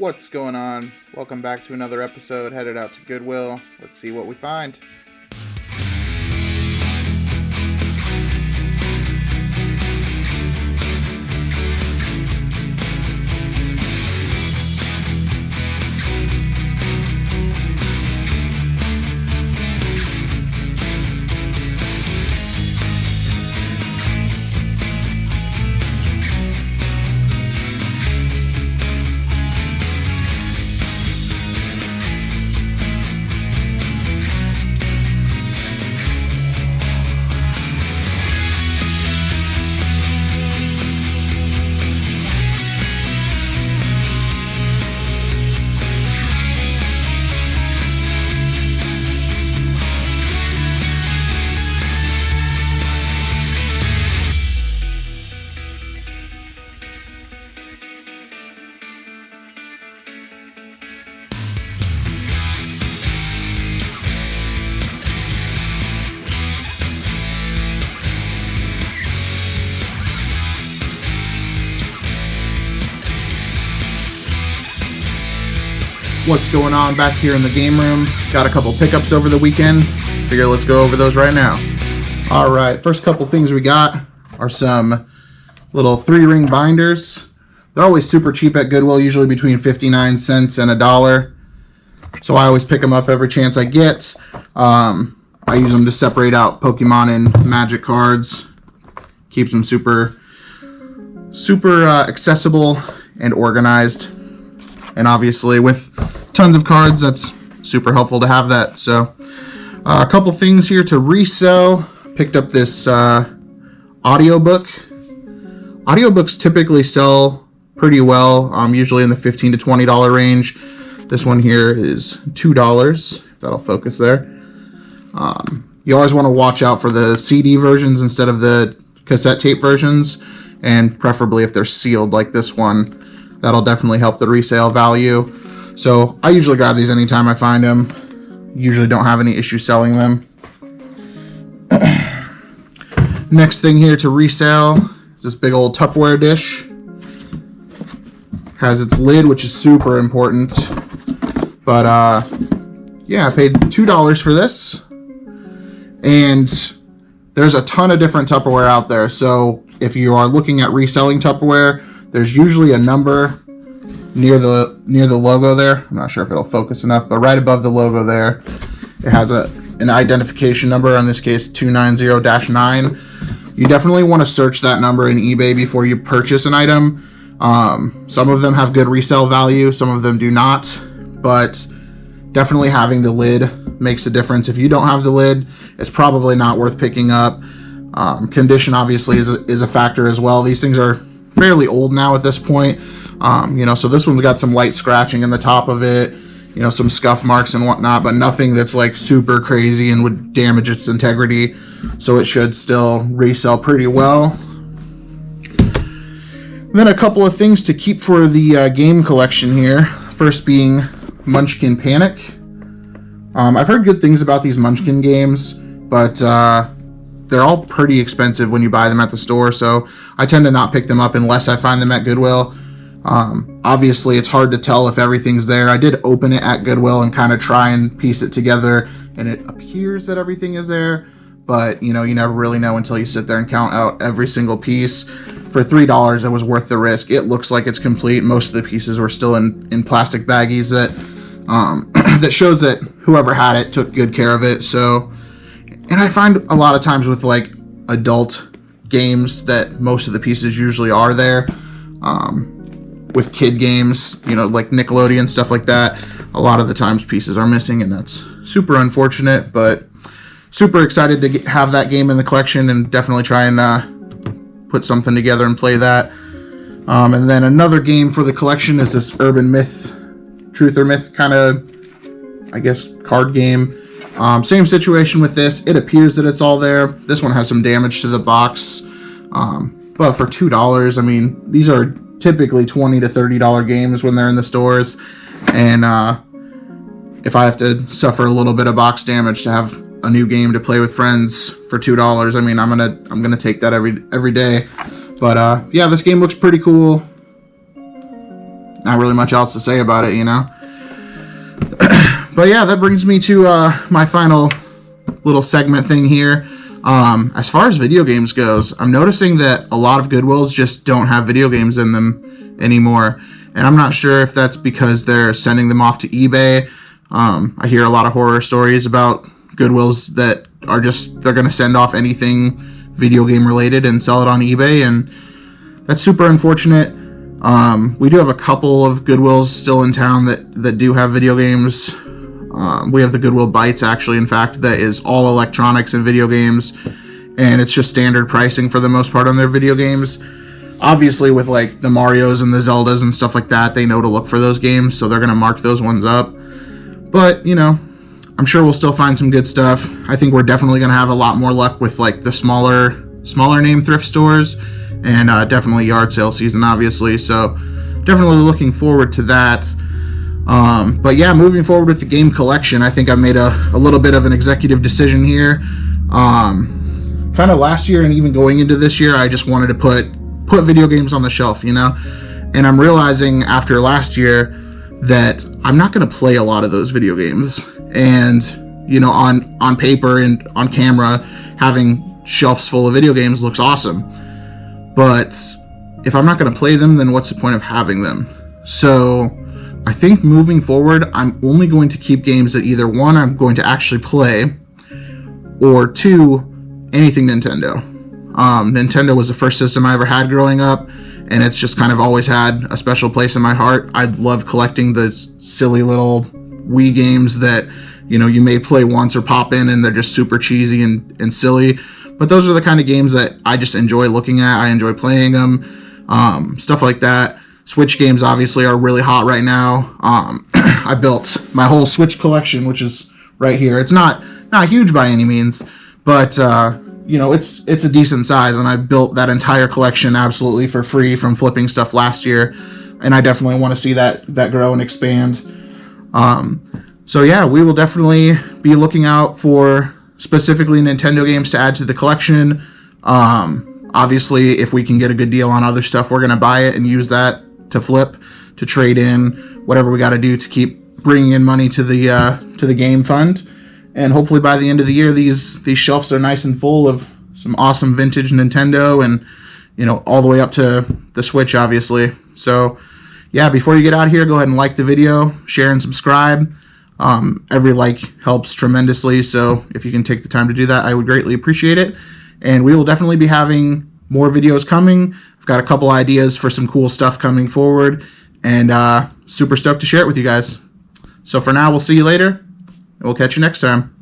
What's going on? Welcome back to another episode. Headed out to Goodwill. Let's see what we find. What's going on back here in the game room? Got a couple pickups over the weekend. Figure let's go over those right now. Alright, first couple things we got are some little 3-ring binders. They're always super cheap at Goodwill, usually between 59 cents and $1. So I always pick them up every chance I get. I use them to separate out Pokemon and Magic cards. Keeps them super accessible and organized. And obviously with tons of cards, that's super helpful to have that. So a couple things here to resell. Picked up this audiobook. Audiobooks typically sell pretty well, usually in the $15 to $20 range. This one here is $2, if that'll focus there. You always want to watch out for the CD versions instead of the cassette tape versions, and preferably if they're sealed like this one. That'll definitely help the resale value. So I usually grab these anytime I find them. Usually don't have any issue selling them. Next thing here to resell is this big old Tupperware dish. Has its lid, which is super important. But yeah, I paid $2 for this. And there's a ton of different Tupperware out there. So if you are looking at reselling Tupperware, there's usually a number near the logo there. I'm not sure if it'll focus enough, but right above the logo there, it has an identification number, in this case 290-9. You definitely want to search that number in eBay before you purchase an item. Some of them have good resale value, some of them do not, but definitely having the lid makes a difference. If you don't have the lid, it's probably not worth picking up. Condition obviously is a factor as well. These things are fairly old now at this point, so this one's got some light scratching in the top of it, some scuff marks and whatnot, but nothing that's like super crazy and would damage its integrity, so it should still resell pretty well. Then a couple of things to keep for the game collection here, first being Munchkin Panic. I've heard good things about these Munchkin games, but they're all pretty expensive when you buy them at the store, so I tend to not pick them up unless I find them at Goodwill. Obviously, it's hard to tell if everything's there. I did open it at Goodwill and kind of try and piece it together, and it appears that everything is there, but you never really know until you sit there and count out every single piece. For $3, it was worth the risk. It looks like it's complete. Most of the pieces were still in plastic baggies that that shows that whoever had it took good care of it. So, and I find a lot of times with like adult games that most of the pieces usually are there. With kid games, like Nickelodeon, stuff like that, a lot of the times pieces are missing, and that's super unfortunate, but super excited to have that game in the collection and definitely try and put something together and play that. And then another game for the collection is this Urban Myth, Truth or Myth kind of, I guess, card game. Same situation with this. It appears that it's all there. This one has some damage to the box. But for $2, I mean, these are typically $20 to $30 games when they're in the stores. And if I have to suffer a little bit of box damage to have a new game to play with friends for $2, I mean, I'm gonna take that every day. But yeah, this game looks pretty cool. not really much else to say about it, you know. But yeah, that brings me to my final little segment thing here. As far as video games goes, I'm noticing that a lot of Goodwills just don't have video games in them anymore. And I'm not sure if that's because they're sending them off to eBay. I hear a lot of horror stories about Goodwills that are just, they're going to send off anything video game related and sell it on eBay. And that's super unfortunate. We do have a couple of Goodwills still in town that do have video games. We have the Goodwill Bites, actually, in fact, that is all electronics and video games, and it's just standard pricing for the most part on their video games. Obviously, with like the Marios and the Zeldas and stuff like that, they know to look for those games, so they're going to mark those ones up. But, you know, I'm sure we'll still find some good stuff. I think we're definitely going to have a lot more luck with like the smaller name thrift stores, and definitely yard sale season, obviously, so definitely looking forward to that. But yeah, moving forward with the game collection, I think I made a little bit of an executive decision here. Kind of last year and even going into this year, I just wanted to put video games on the shelf, you know? And I'm realizing after last year that I'm not going to play a lot of those video games. And, you know, on paper and on camera, having shelves full of video games looks awesome. But if I'm not going to play them, then what's the point of having them? So I think moving forward, I'm only going to keep games that either one, I'm going to actually play, or two, anything Nintendo. Nintendo was the first system I ever had growing up, and it's just kind of always had a special place in my heart. I love collecting the silly little Wii games that, you know, you may play once or pop in and they're just super cheesy and silly. But those are the kind of games that I just enjoy looking at. I enjoy playing them, stuff like that. Switch games obviously are really hot right now. I built my whole Switch collection, which is right here. It's not huge by any means, but you know, it's a decent size, and I built that entire collection absolutely for free from flipping stuff last year, and I definitely want to see that grow and expand. So yeah, we will definitely be looking out for specifically Nintendo games to add to the collection. Obviously, if we can get a good deal on other stuff, we're going to buy it and use that to flip, to trade in, whatever we got to do to keep bringing in money to the game fund. And hopefully by the end of the year, these shelves are nice and full of some awesome vintage Nintendo, and, you know, all the way up to the Switch, obviously. So yeah, before you get out of here, go ahead and like the video, share and subscribe. Every like helps tremendously, so if you can take the time to do that, I would greatly appreciate it. And we will definitely be having more videos coming. I've got a couple ideas for some cool stuff coming forward, and super stoked to share it with you guys. So for now, we'll see you later, and we'll catch you next time.